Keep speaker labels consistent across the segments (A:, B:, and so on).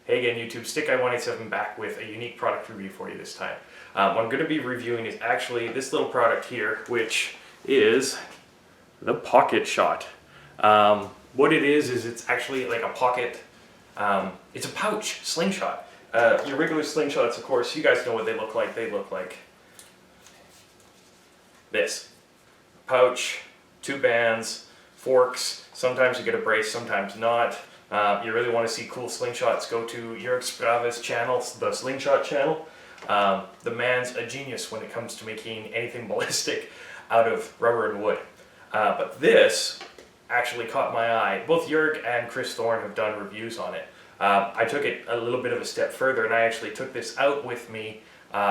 A: Hey again YouTube, Stick187 back with a unique product review for you this time. What I'm going to be reviewing is actually this little product here, which is the Pocket Shot. What it is it's actually like a pocket, it's a pouch slingshot. Your regular slingshots, of course, you guys know what they look like. They look like this. Pouch, two bands, forks, sometimes you get a brace, sometimes not. You really want to see cool slingshots, go to Jörg Brava's channel, the Slingshot channel. The man's a genius when it comes to making anything ballistic out of rubber and wood. But this actually caught my eye. Both Jörg and Chris Thorne have done reviews on it. I took it a little bit of a step further and I actually took this out with me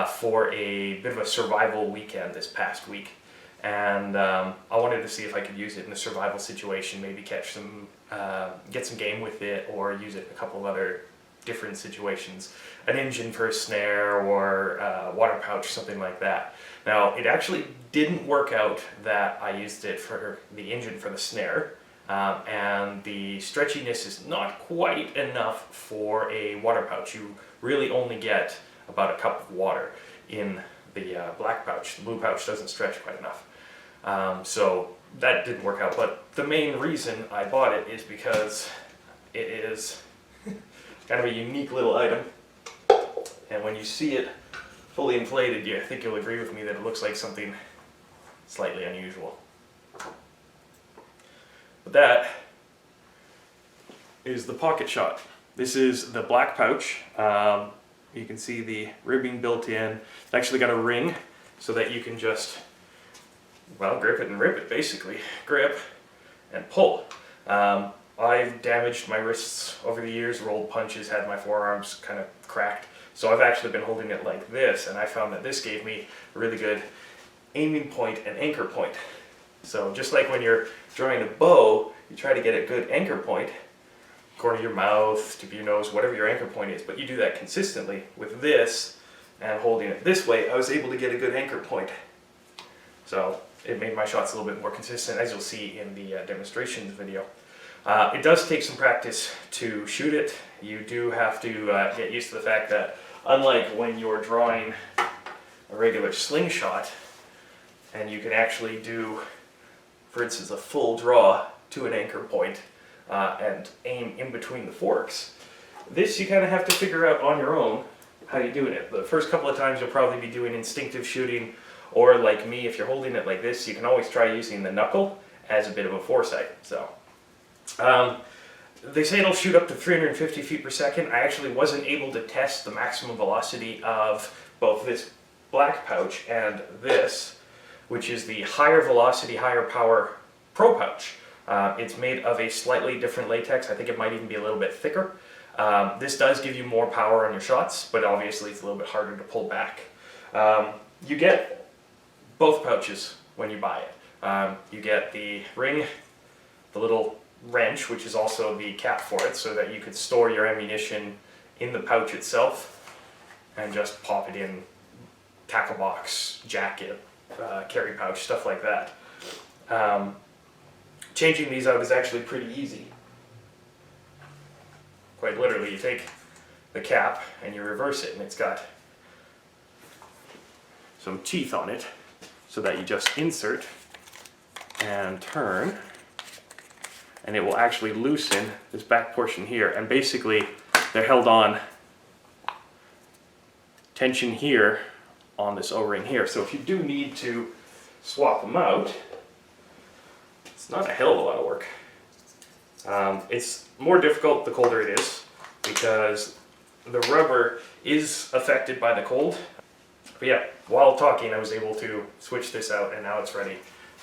A: for a bit of a survival weekend this past week. And I wanted to see if I could use it in a survival situation, maybe catch some, get some game with it, or use it in a couple of other different situations. An engine for a snare, or a water pouch, something like that. Now, it actually didn't work out that I used it for the engine for the snare, and the stretchiness is not quite enough for a water pouch. You really only get about a cup of water in the black pouch. The blue pouch doesn't stretch quite enough. So that didn't work out, but the main reason I bought it is because it is kind of a unique little item, and when you see it fully inflated, I think you'll agree with me that it looks like something slightly unusual. But that is the Pocket Shot. This is the black pouch. You can see the ribbing built in. It's actually got a ring so that you can just, well, grip it and rip it, basically. Grip and pull. I've damaged my wrists over the years, rolled punches, had my forearms kind of cracked. So I've actually been holding it like this, and I found that this gave me a really good aiming point and anchor point. So just like when you're drawing a bow, you try to get a good anchor point, corner of your mouth, tip of your nose, whatever your anchor point is, but you do that consistently. With this, and holding it this way, I was able to get a good anchor point. So it made my shots a little bit more consistent, as you'll see in the demonstration video. It does take some practice to shoot it. You do have to get used to the fact that, unlike when you're drawing a regular slingshot, and you can actually do, for instance, a full draw to an anchor point and aim in between the forks, this you kind of have to figure out on your own how you're doing it. The first couple of times you'll probably be doing instinctive shooting, or like me, if you're holding it like this, you can always try using the knuckle as a bit of a foresight. So, they say it'll shoot up to 350 feet per second. I actually wasn't able to test the maximum velocity of both this black pouch and this, which is the higher velocity, higher power Pro pouch. It's made of a slightly different latex. I think it might even be a little bit thicker. This does give you more power on your shots, but obviously it's a little bit harder to pull back. You get both pouches when you buy it. You get the ring, the little wrench, which is also the cap for it, so that you could store your ammunition in the pouch itself and just pop it in tackle box, jacket, carry pouch, stuff like that. Changing these out is actually pretty easy. Quite literally, you take the cap and you reverse it, and it's got some teeth on it, so that you just insert and turn, and it will actually loosen this back portion here, and basically they're held on tension here on this O-ring here. So if you do need to swap them out, it's not a hell of a lot of work. It's more difficult the colder it is, because the rubber is affected by the cold. But yeah, while talking I was able to switch this out, and now it's ready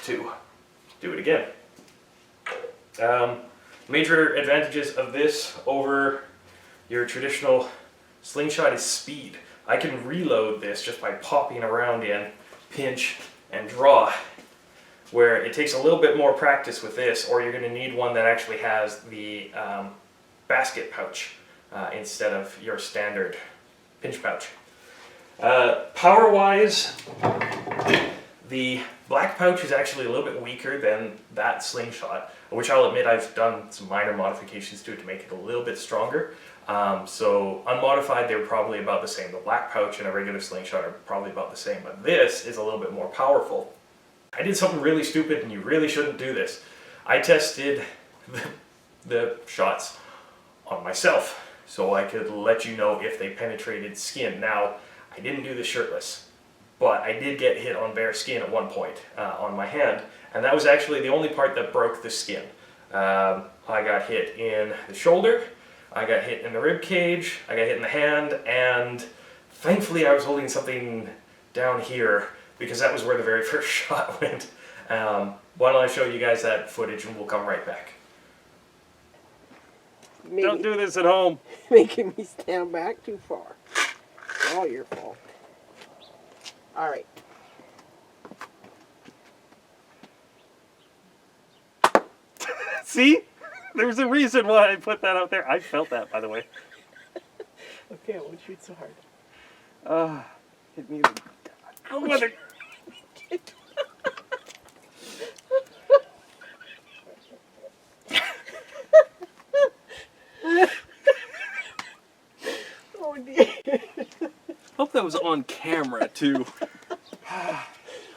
A: to do it again. Major advantages of this over your traditional slingshot is speed. I can reload this just by popping around in, pinch, and draw, where it takes a little bit more practice with this, or you're going to need one that actually has the basket pouch instead of your standard pinch pouch. Power-wise, the black pouch is actually a little bit weaker than that slingshot. which I'll admit I've done some minor modifications to it to make it a little bit stronger. So unmodified, they're probably about the same. The black pouch and a regular slingshot are probably about the same, but this is a little bit more powerful. I did something really stupid, and you really shouldn't do this. I tested the shots on myself so I could let you know if they penetrated skin. Now, I didn't do this shirtless, but I did get hit on bare skin at one point on my hand, and that was actually the only part that broke the skin. I got hit in the shoulder, I got hit in the rib cage, I got hit in the hand, and thankfully I was holding something down here because that was where the very first shot went. Why don't I show you guys that footage and we'll come right back. Don't do this at home.
B: Making me stand back too far. It's all your fault. Alright.
A: See? There's a reason why I put that out there. I felt that, by the way.
B: Okay, I won't shoot so hard.
A: Hit me in the... Oh, mother...
B: Oh dear.
A: Hope that was on camera, too.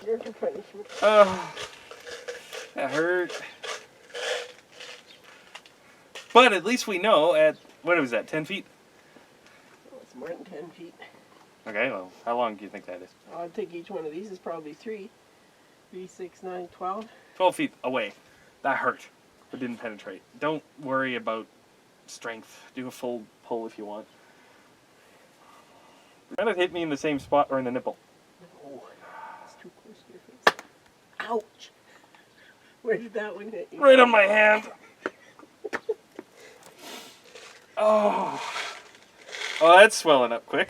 B: Here's your punishment.
A: That hurt. But at least we know at, what was that, 10 feet?
B: Oh, it's more than 10 feet.
A: Okay, well, how long do you think that is?
B: I'll take each one of these is probably 3, 6, 9, 12.
A: 12 feet away. That hurt, but didn't penetrate. Don't worry about strength. Do a full pull if you want. Kind of hit me in the same spot or in the nipple.
B: Oh, it's too close to your face. Ouch! Where did that one hit you?
A: Right on my hand. Oh, that's swelling up quick.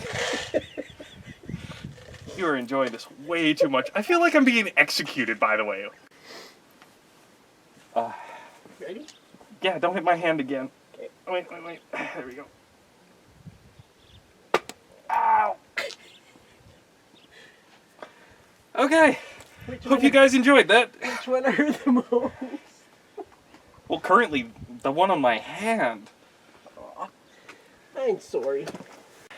A: You are enjoying this way too much. I feel like I'm being executed, by the way.
B: Ready?
A: Yeah, don't hit my hand again.
B: Okay.
A: Wait. There we go. Ow! Okay. Hope you guys enjoyed that.
B: Which one hurt the most?
A: Well, currently, the one on my hand.
B: I'm sorry.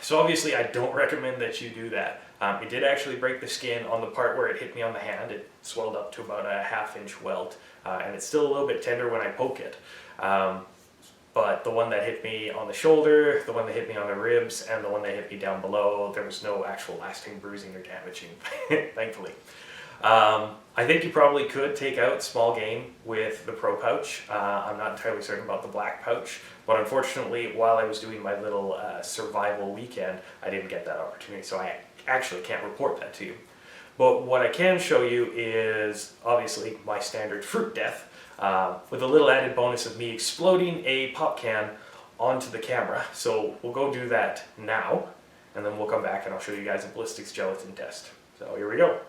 A: So obviously I don't recommend that you do that. It did actually break the skin on the part where it hit me on the hand. It swelled up to about a ½ inch welt, and it's still a little bit tender when I poke it. But the one that hit me on the shoulder, the one that hit me on the ribs, and the one that hit me down below, there was no actual lasting bruising or damaging, thankfully. I think you probably could take out small game with the Pro Pouch. I'm not entirely certain about the black pouch, but unfortunately, while I was doing my little survival weekend, I didn't get that opportunity, so I actually can't report that to you. But what I can show you is, obviously, my standard fruit death, with a little added bonus of me exploding a pop can onto the camera. So we'll go do that now, and then we'll come back and I'll show you guys a ballistics gelatin test. So here we go.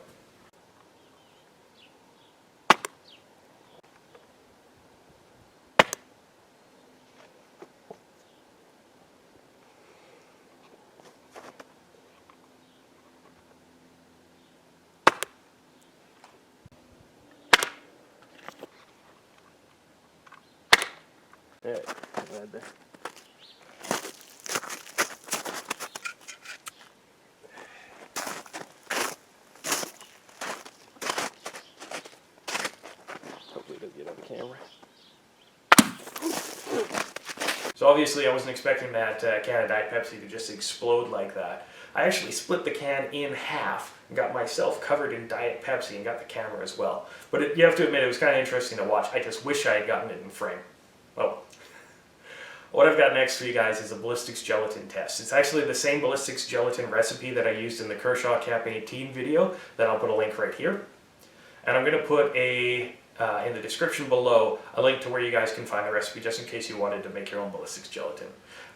B: Alright, glad that. Hopefully it doesn't get on camera.
A: So obviously I wasn't expecting that can of Diet Pepsi to just explode like that. I actually split the can in half and got myself covered in Diet Pepsi and got the camera as well. But you have to admit it was kind of interesting to watch. I just wish I had gotten it in frame. Well, what I've got next for you guys is a ballistics gelatin test. It's actually the same ballistics gelatin recipe that I used in the Kershaw Camping 18 video that I'll put a link right here. And I'm going to put in the description below a link to where you guys can find the recipe just in case you wanted to make your own ballistics gelatin.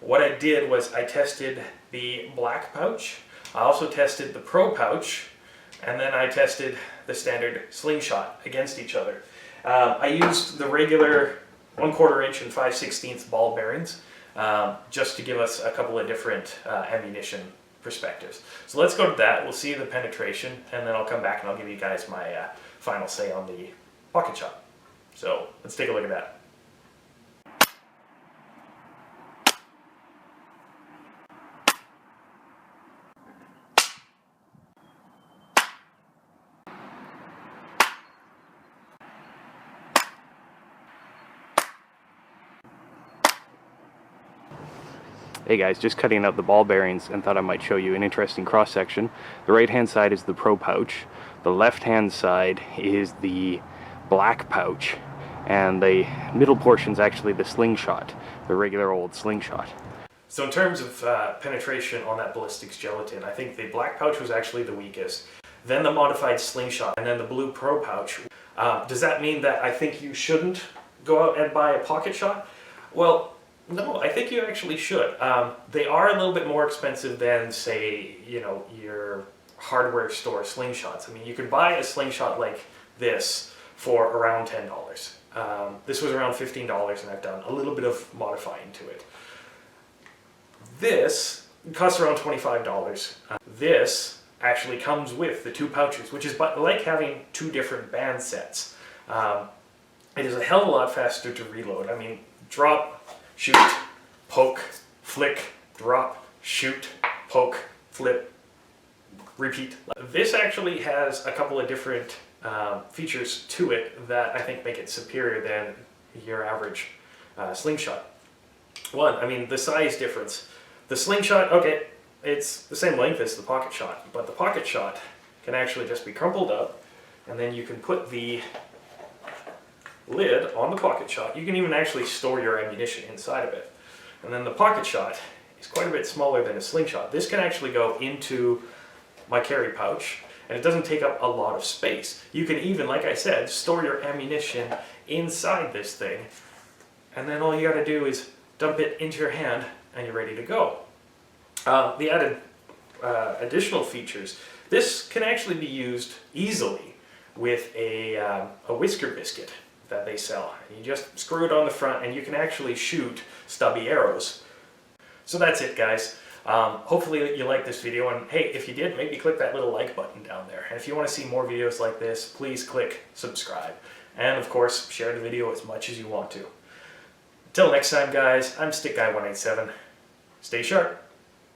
A: What I did was I tested the black pouch, I also tested the Pro pouch, and then I tested the standard slingshot against each other. I used the regular 1/4 inch and 5/16 ball bearings just to give us a couple of different ammunition perspectives. So let's go to that, we'll see the penetration, and then I'll come back and I'll give you guys my final say on the Pocket Shot. So let's take a look at that. Hey guys, just cutting out the ball bearings and thought I might show you an interesting cross section. The right hand side is the Pro pouch, the left hand side is the black pouch, and the middle portion is actually the Slingshot, the regular old Slingshot. So in terms of penetration on that Ballistic's gelatin, I think the black pouch was actually the weakest, then the modified Slingshot, and then the blue Pro pouch. Does that mean that I think you shouldn't go out and buy a Pocket Shot? Well, no, I think you actually should. They are a little bit more expensive than, say, you know, your hardware store slingshots. I mean, you could buy a slingshot like this for around $10. This was around $15, and I've done a little bit of modifying to it. This costs around $25. This actually comes with the two pouches, which is like having two different band sets. It is a hell of a lot faster to reload. I mean, drop, shoot, poke, flick, drop, shoot, poke, flip, repeat. This actually has a couple of different features to it that I think make it superior than your average slingshot. One, I mean, the size difference. The slingshot, okay, it's the same length as the Pocket Shot, but the Pocket Shot can actually just be crumpled up, and then you can put the lid on the Pocket Shot. You can even actually store your ammunition inside of it. And then the Pocket Shot is quite a bit smaller than a Slingshot. This can actually go into my carry pouch, and it doesn't take up a lot of space. You can even, like I said, store your ammunition inside this thing, and then all you gotta do is dump it into your hand and you're ready to go. The added additional features, this can actually be used easily with a whisker biscuit that they sell. You just screw it on the front and you can actually shoot stubby arrows. So that's it, guys. Hopefully you liked this video, and hey, if you did, maybe click that little like button down there. And if you want to see more videos like this, please click subscribe. And of course, share the video as much as you want to. Until next time, guys, I'm Stick Guy 187. Stay sharp.